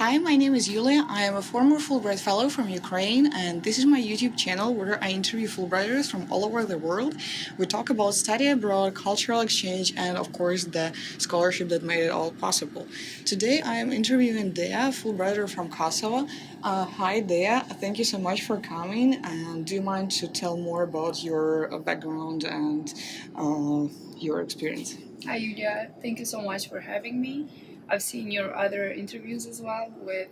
Hi, my name is Yulia. I am a former Fulbright Fellow from Ukraine, and this is my YouTube channel where I interview Fulbrighters from all over the world. We talk about study abroad, cultural exchange, and of course the scholarship that made it all possible. Today I am interviewing Dea, Fulbrighter from Kosovo. Hi Dea, thank you so much for coming, and do you mind to tell more about your background and your experience? Hi, Yulia. Thank you so much for having me. I've seen your other interviews as well with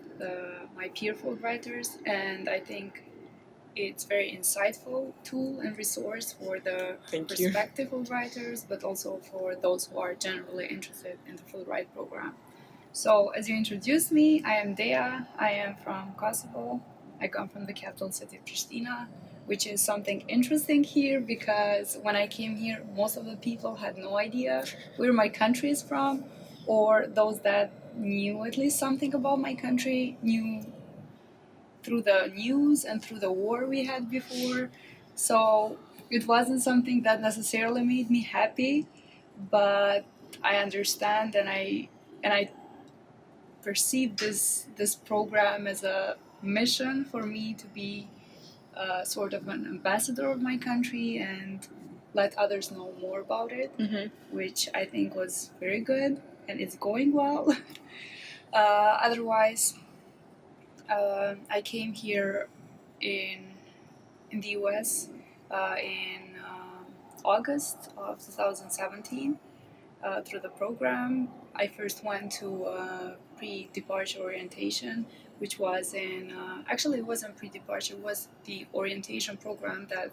my peer Fulbrighters, and I think it's very insightful tool and resource for the Thank you. prospective Fulbrighters, but also for those who are generally interested in the Fulbright program. So, as you introduced me, I am Dea. I am from Kosovo. I come from the capital city of Pristina, which is something interesting here because when I came here, most of the people had no idea where my country is from, or those that knew at least something about my country knew through the news and through the war we had before. So it wasn't something that necessarily made me happy, but I understand and I perceive this program as a mission for me to be sort of an ambassador of my country and let others know more about it, which I think was very good and it's going well. Otherwise, I came here in the U.S. In August of 2017 through the program. I first went to pre-departure orientation, which was actually it wasn't pre-departure, it was the orientation program that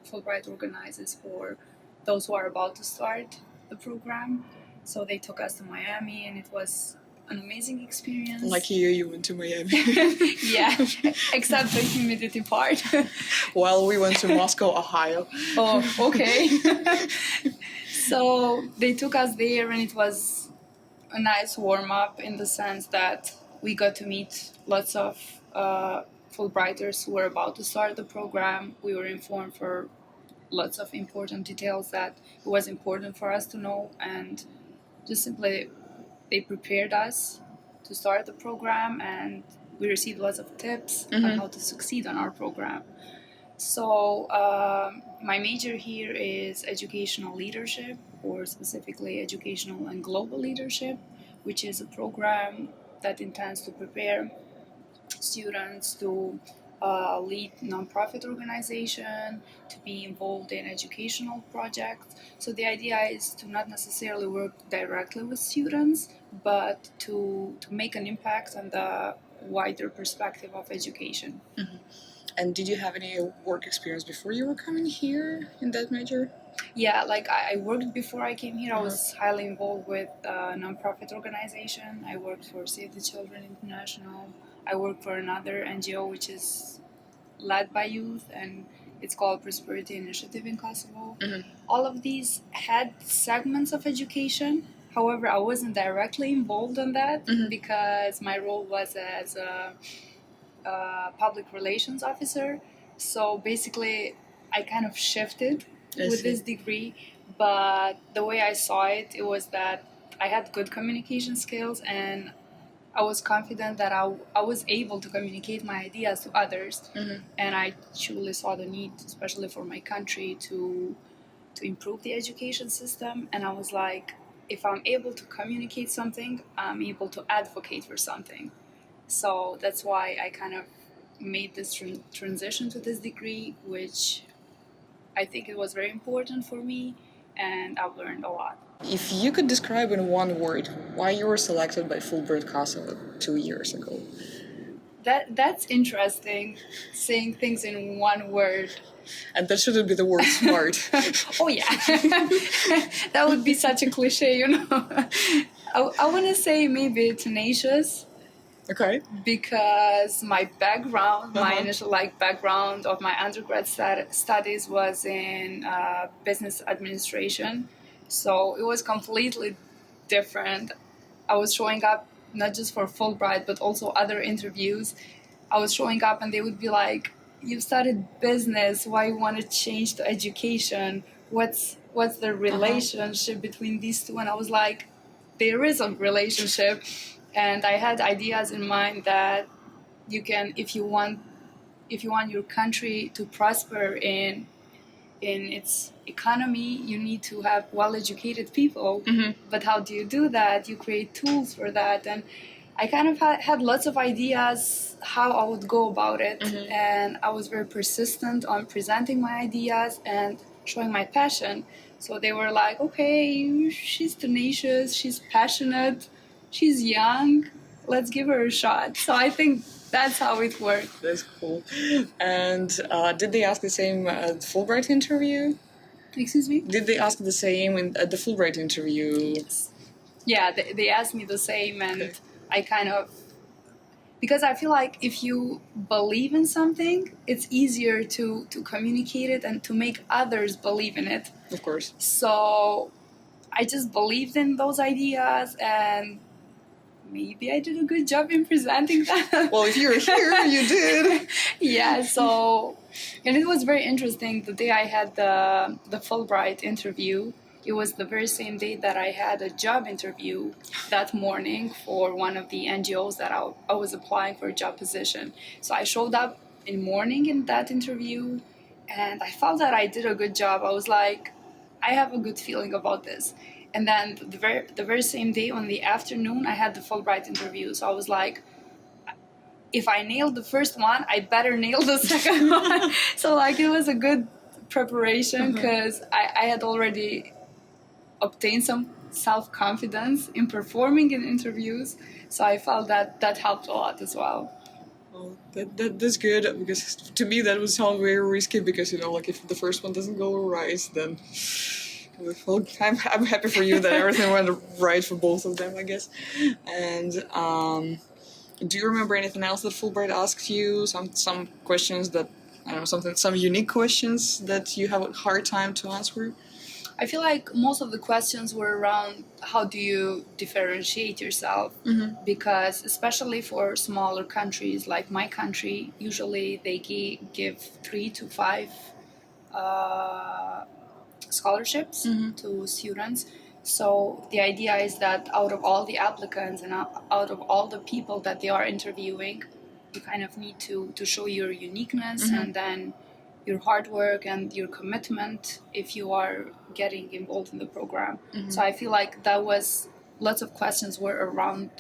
Fulbright organizes for those who are about to start the program. So they took us to Miami, and it was an amazing experience. Like you went to Miami. Yeah, except the humidity part. While we went to Moscow, Ohio. Oh, okay. So they took us there, and it was a nice warm-up in the sense that we got to meet lots of Fulbrighters who were about to start the program. We were informed for lots of important details that it was important for us to know, and just simply they prepared us to start the program, and we received lots of tips on how to succeed on our program. So my major here is educational leadership, or specifically educational and global leadership, which is a program that intends to prepare students to lead nonprofit organization, to be involved in educational projects. So the idea is to not necessarily work directly with students, but to make an impact on the wider perspective of education. And did you have any work experience before you were coming here in that major? Yeah, like I worked before I came here. I was highly involved with a nonprofit organization. I worked for Save the Children International. I worked for another NGO which is led by youth, and it's called Prosperity Initiative in Kosovo. All of these had segments of education. However, I wasn't directly involved in that because my role was as a public relations officer. So basically, I kind of shifted with this degree, but the way I saw it, it was that I had good communication skills, and I was confident that I was able to communicate my ideas to others, and I truly saw the need, especially for my country, to improve the education system. And I was like, if I'm able to communicate something, I'm able to advocate for something. So that's why I kind of made this transition to this degree, which I think it was very important for me, and I've learned a lot. If you could describe in one word why you were selected by Fulbright Kosovo 2 years ago. That's interesting, saying things in one word. And that shouldn't be the word smart. Oh yeah, that would be such a cliche, you know. I want to say maybe tenacious. Okay. Because my background, my initial background of my undergrad studies was in business administration. So it was completely different. I was showing up not just for Fulbright, but also other interviews. I was showing up and they would be like, you started business, why you want to change to education? What's the relationship between these two? And I was like, there is a relationship. and I had ideas in mind that you can, if you want your country to prosper in its economy, you need to have well-educated people. But how do you do that? You create tools for that. And I kind of had lots of ideas how I would go about it. And I was very persistent on presenting my ideas and showing my passion. So they were like, okay, she's tenacious, she's passionate, she's young, let's give her a shot. So I think that's how it worked. That's cool. And did they ask the same at the Fulbright interview? Excuse me? Did they ask the same at the Fulbright interview? Yes. Yeah, they asked me the same, and I kind of, because I feel like if you believe in something, it's easier to communicate it and to make others believe in it. Of course. So I just believed in those ideas, and maybe I did a good job in presenting them. Well, if you're here, you did. Yeah, so, and it was very interesting. The day I had the Fulbright interview, it was the very same day that I had a job interview that morning for one of the NGOs that I was applying for a job position. So I showed up in morning in that interview, and I felt that I did a good job. I was like, I have a good feeling about this. And then the very same day on the afternoon, I had the Fulbright interview. So I was like, if I nailed the first one, I better nail the second one. So like it was a good preparation because I had already obtained some self-confidence in performing in interviews. So I felt that helped a lot as well. Well, that's good, because to me that would sound very risky, because, like if the first one doesn't go right, then well, I'm happy for you that everything went right for both of them, I guess. And do you remember anything else that Fulbright asked you? Some questions that, I don't know, some unique questions that you have a hard time to answer? I feel like most of the questions were around how do you differentiate yourself, because especially for smaller countries like my country, usually they give 3 to 5 scholarships to students. So the idea is that out of all the applicants and out of all the people that they are interviewing, you kind of need to show your uniqueness and then your hard work and your commitment if you are getting involved in the program. So I feel like that was, lots of questions were around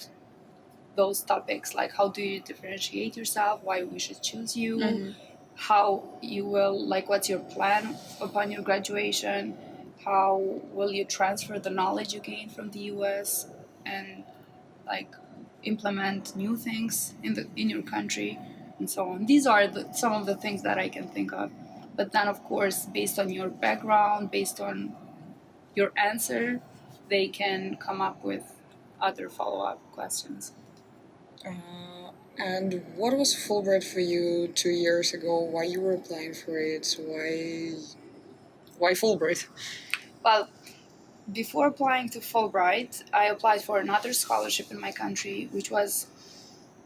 those topics, like how do you differentiate yourself, why we should choose you, how you will, like what's your plan upon your graduation, how will you transfer the knowledge you gain from the US and like implement new things in your country and so on. These are some of the things that I can think of. But then, of course, based on your background, based on your answer, they can come up with other follow-up questions. And what was Fulbright for you 2 years ago? Why you were applying for it? Why Fulbright? Well, before applying to Fulbright, I applied for another scholarship in my country, which was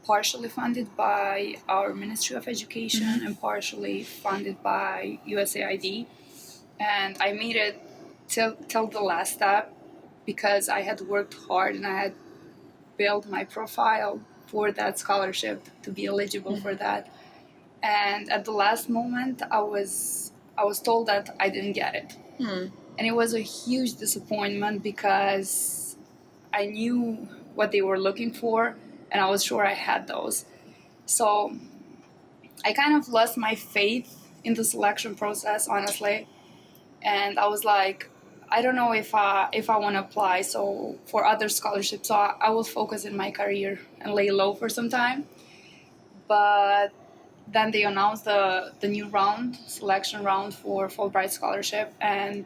partially funded by our Ministry of Education and partially funded by USAID. And I made it till the last step because I had worked hard and I had built my profile for that scholarship to be eligible for that. And at the last moment, I was told that I didn't get it. And it was a huge disappointment because I knew what they were looking for and I was sure I had those. So I kind of lost my faith in the selection process, honestly. And I was like, I don't know if I want to apply for other scholarships. So I will focus in my career and lay low for some time. But then they announced the new selection round for Fulbright scholarship. And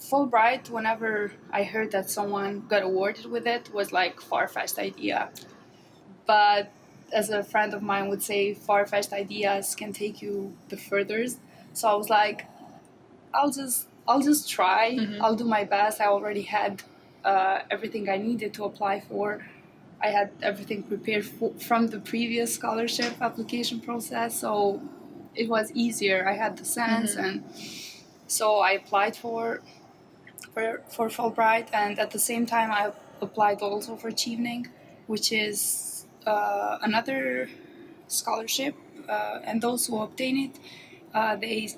Fulbright, whenever I heard that someone got awarded with it, was like far-fetched idea. But as a friend of mine would say, far-fetched ideas can take you the furthest. So I was like, I'll just try. I'll do my best. I already had everything I needed to apply for. I had everything prepared from the previous scholarship application process, so it was easier. I had the sense, and so I applied for Fulbright, and at the same time I applied also for Chevening. which is another scholarship, and those who obtain it, they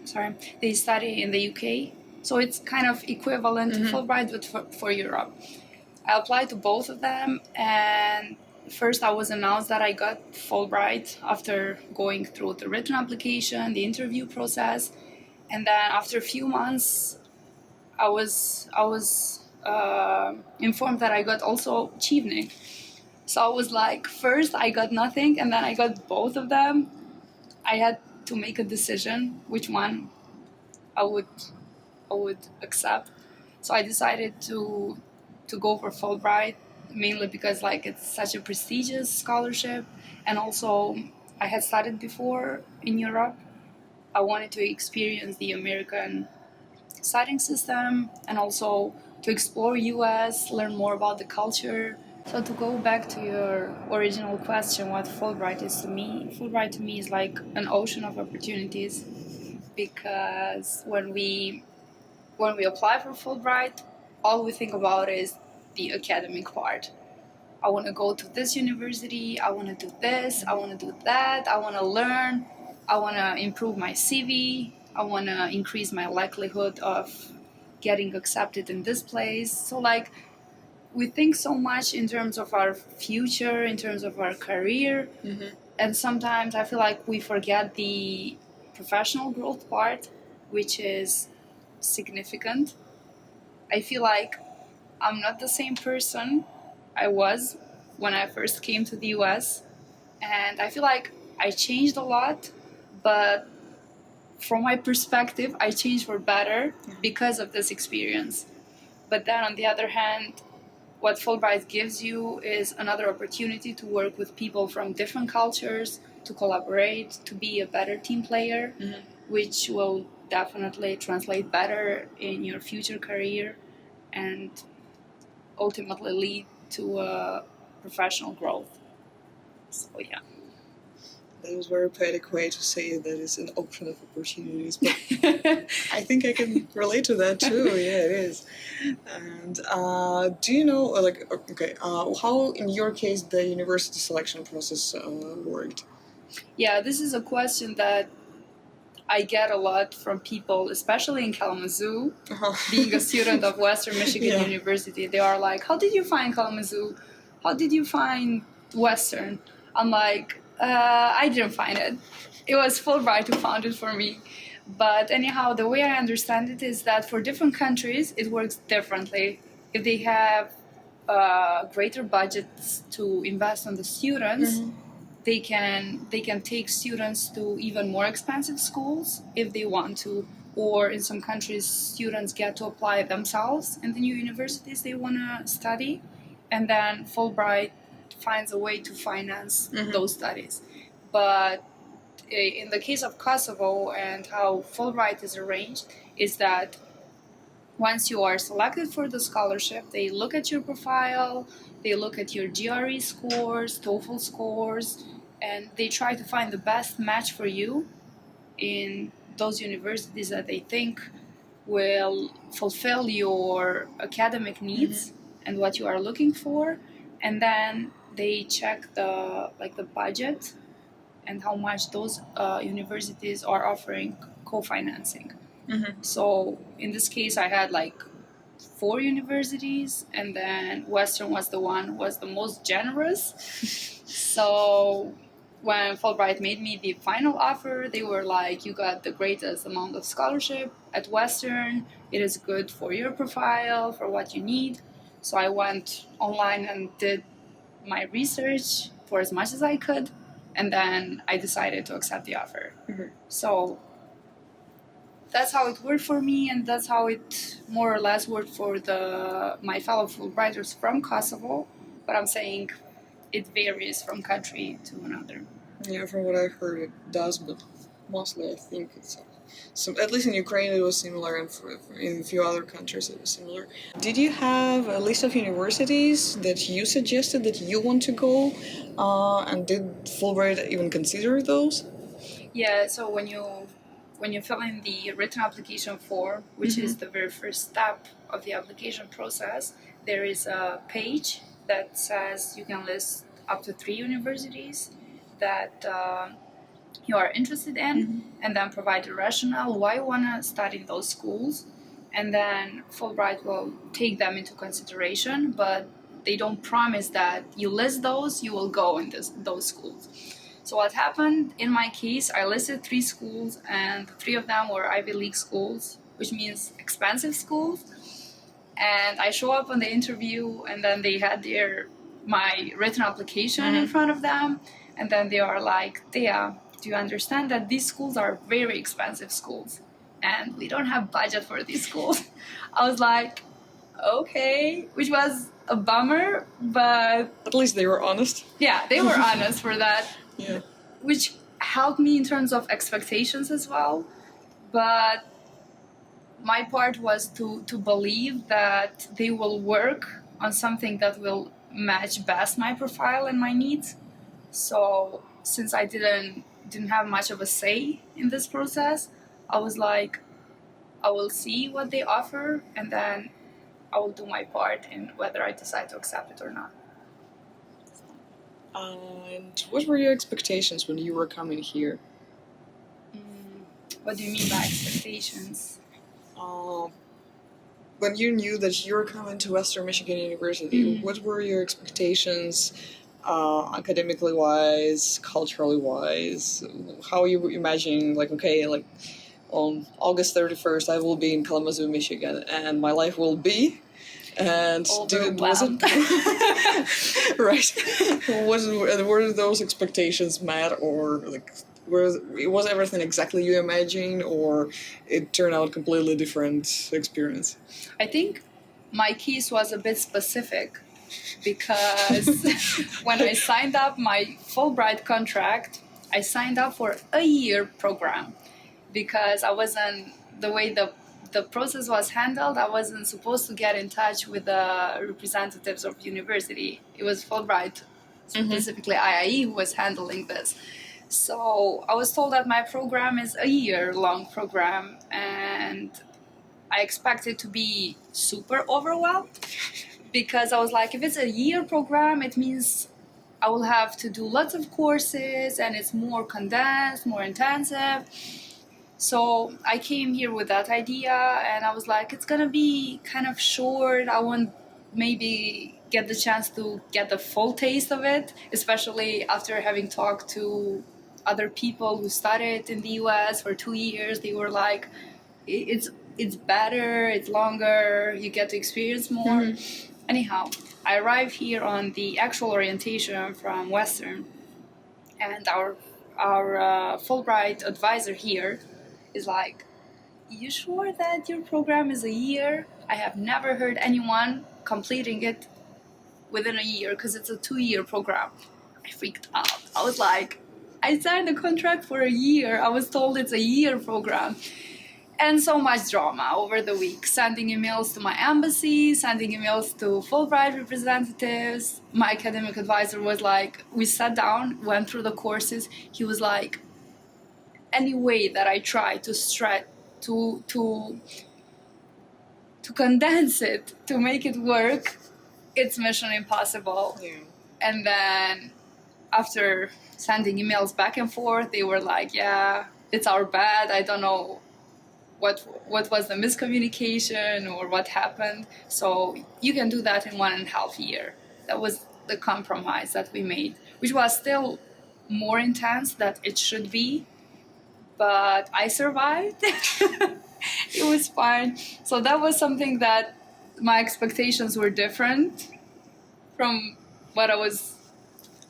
sorry, they study in the UK. So it's kind of equivalent to Fulbright, but for Europe. I applied to both of them, and first I was announced that I got Fulbright after going through the written application, the interview process, and then after a few months, I was informed that I got also Chivnik. So I was like, first I got nothing, and then I got both of them. I had to make a decision which one I would accept. So I decided to go for Fulbright, mainly because like it's such a prestigious scholarship, and also I had studied before in Europe. I wanted to experience the American studying system and also to explore US, learn more about the culture. So to go back to your original question, what Fulbright is to me, Fulbright to me is like an ocean of opportunities, because when we apply for Fulbright, all we think about is the academic part. I want to go to this university, I want to do this, I want to do that, I want to learn, I want to improve my CV, I want to increase my likelihood of getting accepted in this place. So, like, we think so much in terms of our future, in terms of our career, and sometimes I feel like we forget the professional growth part, which is significant. I feel like I'm not the same person I was when I first came to the US, and I feel like I changed a lot, but from my perspective, I changed for better because of this experience. But then on the other hand, what Fulbright gives you is another opportunity to work with people from different cultures, to collaborate, to be a better team player, which will definitely translate better in your future career and ultimately lead to professional growth. So yeah. That was a very poetic way to say that it's an ocean of opportunities, but I think I can relate to that too. Yeah, it is. And do you know, how in your case the university selection process worked? Yeah, this is a question that I get a lot from people, especially in Kalamazoo, being a student of Western Michigan University. They are like, how did you find Kalamazoo? How did you find Western? I'm like, I didn't find it. It was Fulbright who found it for me. But anyhow, the way I understand it is that for different countries, it works differently. If they have greater budgets to invest on the students, they can take students to even more expensive schools if they want to, or in some countries students get to apply themselves in the new universities they want to study, and then Fulbright finds a way to finance those studies. But in the case of Kosovo and how Fulbright is arranged is that once you are selected for the scholarship, they look at your profile, they look at your GRE scores, TOEFL scores, and they try to find the best match for you in those universities that they think will fulfill your academic needs and what you are looking for. And then they check the budget and how much those universities are offering co-financing. So in this case, I had like 4 universities, and then Western was the most generous. So when Fulbright made me the final offer, they were like, you got the greatest amount of scholarship at Western. It is good for your profile, for what you need. So I went online and did my research for as much as I could, and then I decided to accept the offer. So that's how it worked for me, and that's how it more or less worked for my fellow Fulbrighters from Kosovo. But I'm saying it varies from country to another. Yeah, from what I heard, it does, but mostly I think it's at least in Ukraine it was similar, and in a few other countries it was similar. Did you have a list of universities that you suggested that you want to go, and did Fulbright even consider those? Yeah, so when you fill in the written application form, which is the very first step of the application process, there is a page that says you can list up to 3 universities that you are interested in, and then provide a rationale why you want to study in those schools. And then Fulbright will take them into consideration, but they don't promise that you list those, you will go in those schools. So what happened in my case, I listed 3 schools, and 3 of them were Ivy League schools, which means expensive schools. And I show up on the interview, and then they had my written application in front of them, and then they are like, Dea, do you understand that these schools are very expensive schools, and we don't have budget for these schools? I was like, okay, which was a bummer, but At least they were honest. yeah, they were honest for that. Yeah. Which helped me in terms of expectations as well. But my part was to believe that they will work on something that will match best my profile and my needs. So since I didn't have much of a say in this process, I was like, I will see what they offer, and then I will do my part in whether I decide to accept it or not. And what were your expectations when you were coming here? What do you mean by expectations? When you knew that you were coming to Western Michigan University, what were your expectations, academically wise, culturally wise? How you imagining, like, okay, like on August 31st, I will be in Kalamazoo, Michigan, and my life will be. And was it right? Were those expectations met, or like was everything exactly you imagined, or it turned out completely different experience? I think my case was a bit specific because when I signed up my Fulbright contract, I signed up for a year program because I wasn't the way the process was handled. I wasn't supposed to get in touch with the representatives of university. It was Fulbright, specifically IIE, who was handling this. So I was told that my program is a year-long program, and I expected to be super overwhelmed because I was like, if it's a year program, it means I will have to do lots of courses, and it's more condensed, more intensive. So I came here with that idea, and I was like, it's gonna be kind of short. I won't maybe get the chance to get the full taste of it, especially after having talked to other people who studied in the US for 2 years. They were like, it's better, it's longer, you get to experience more. Anyhow, I arrived here on the actual orientation from Western, and our Fulbright advisor here is like, you sure that your program is a year? I have never heard anyone completing it within a year because it's a 2-year program. I freaked out. I was like, I signed a contract for a year. I was told it's a year program. And so much drama over the week, sending emails to my embassy, sending emails to Fulbright representatives. My academic advisor was like, we sat down, went through the courses. He was like, any way that I try to stretch, to condense it, to make it work, it's mission impossible. Yeah. And then after sending emails back and forth, they were like, yeah, it's our bad. I don't know what was the miscommunication or what happened. So you can do that in 1.5 years. That was the compromise that we made, which was still more intense than it should be. But I survived. It was fine. So that was something that my expectations were different from what I was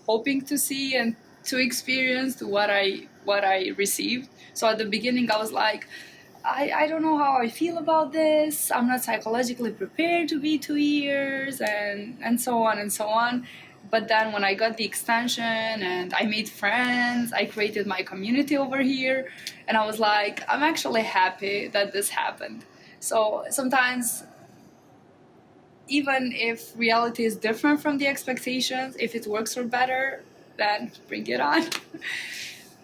hoping to see and to experience to what I received. So at the beginning I was like, I don't know how I feel about this. I'm not psychologically prepared to be 2 years and so on and so on. But then when I got the extension and I made friends, I created my community over here, and I was like, I'm actually happy that this happened. So sometimes, even if reality is different from the expectations, if it works for better, then bring it on.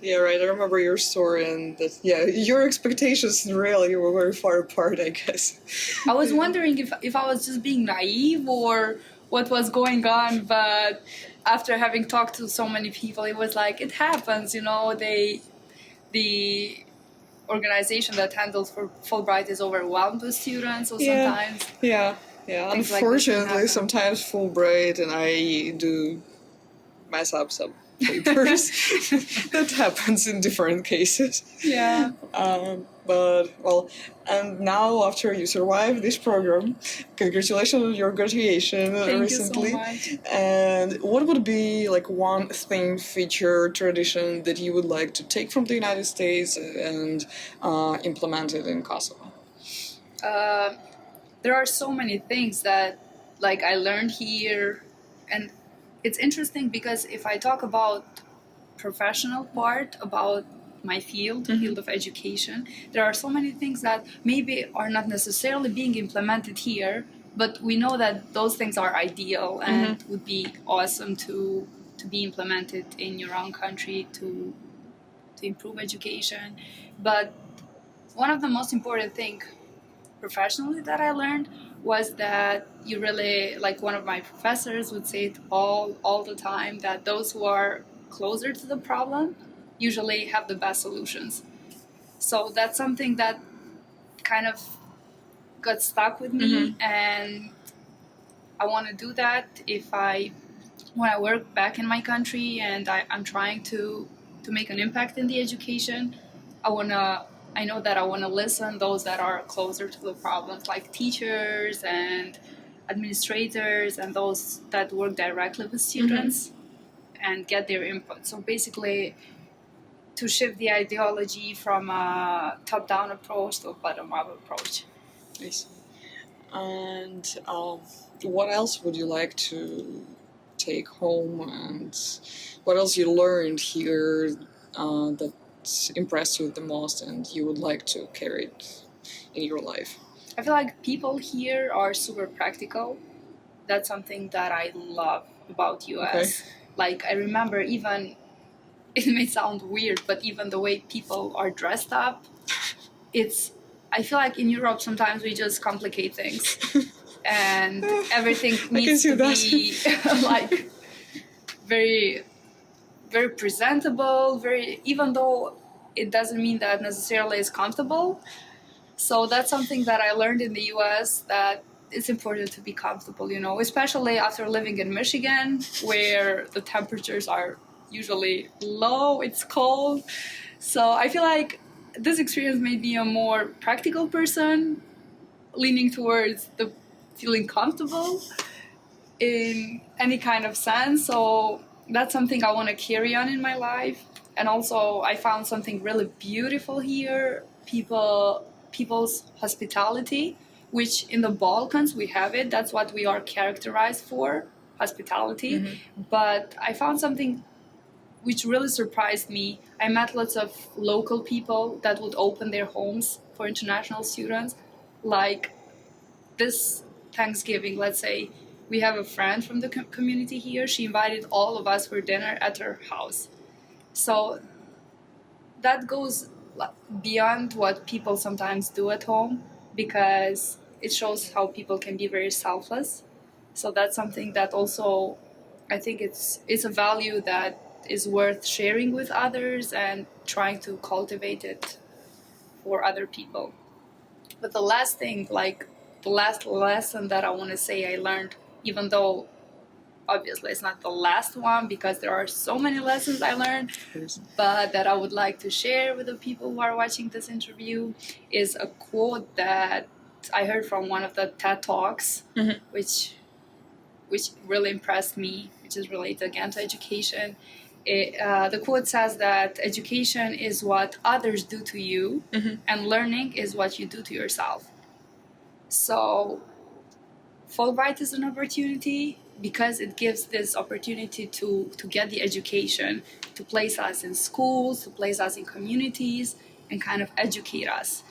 Yeah, right. I remember your story, and that, yeah, your expectations and reality were very far apart, I guess. I was wondering if I was just being naive, or what was going on, but after having talked to so many people, it was like, it happens, the organization that handles for Fulbright is overwhelmed with students, so sometimes yeah. things like this can Unfortunately, happen. sometimes Fulbright and I do mess up some papers. That happens in different cases. Yeah. But well, and now after you survived this program, congratulations on your graduation recently. Thank you so much. And what would be like one thing, feature, tradition that you would like to take from the United States and implement it in Kosovo? There are so many things that like I learned here, and it's interesting because if I talk about professional part, about my field of education, there are so many things that maybe are not necessarily being implemented here, but we know that those things are ideal and would be awesome to be implemented in your own country to improve education. But one of the most important thing professionally that I learned was that you really, like one of my professors would say it all the time, that those who are closer to the problem usually have the best solutions. So that's something that kind of got stuck with me, and I want to do that when I work back in my country and I'm trying to make an impact in the education. I know that I want to listen those that are closer to the problems, like teachers and administrators and those that work directly with students and get their input. So basically, to shift the ideology from a top-down approach to a bottom-up approach. I see. And what else would you like to take home, and what else you learned here that impressed you the most and you would like to carry it in your life? I feel like people here are super practical. That's something that I love about US. Okay. Like I remember even, it may sound weird, but even the way people are dressed up, I feel like in Europe sometimes we just complicate things. And everything needs to be like very, very presentable, even though it doesn't mean that necessarily is comfortable. So that's something that I learned in the US, that it's important to be comfortable, especially after living in Michigan, where the temperatures are usually low, it's cold. So I feel like this experience made me a more practical person, leaning towards the feeling comfortable in any kind of sense. So that's something I want to carry on in my life. And also I found something really beautiful here, people's hospitality, which in the Balkans we have it. That's what we are characterized for, hospitality. But I found something which really surprised me. I met lots of local people that would open their homes for international students. Like this Thanksgiving, let's say, we have a friend from the community here. She invited all of us for dinner at her house. So that goes beyond what people sometimes do at home, because it shows how people can be very selfless. So that's something that also, I think it's a value that is worth sharing with others and trying to cultivate it for other people. But the last thing, like the last lesson that I want to say I learned, even though obviously it's not the last one because there are so many lessons I learned, but that I would like to share with the people who are watching this interview, is a quote that I heard from one of the TED Talks, which really impressed me, which is related again to education. The quote says that education is what others do to you, and learning is what you do to yourself. So Fulbright is an opportunity because it gives this opportunity to get the education, to place us in schools, to place us in communities, and kind of educate us.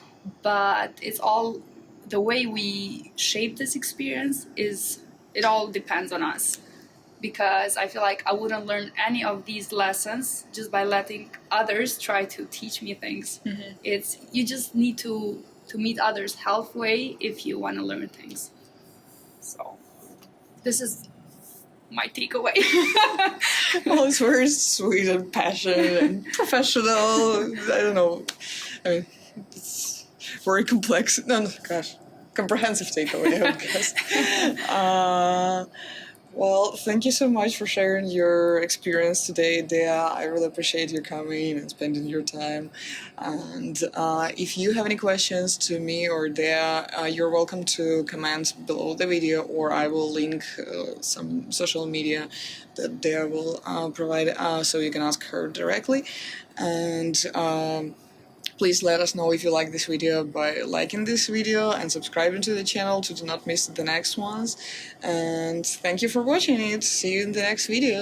But it's all, the way we shape this experience it all depends on us. Because I feel like I wouldn't learn any of these lessons just by letting others try to teach me things. You just need to meet others halfway if you want to learn things. So this is my takeaway. Well, it's very sweet and passionate and professional. I don't know. I mean, it's very complex. No, gosh, comprehensive takeaway, I would guess. Well, thank you so much for sharing your experience today, Dea. I really appreciate you coming and spending your time. And if you have any questions to me or Dea, you're welcome to comment below the video, or I will link some social media that Dea will provide so you can ask her directly. And please let us know if you like this video by liking this video and subscribing to the channel to do not miss the next ones. And thank you for watching it. See you in the next video.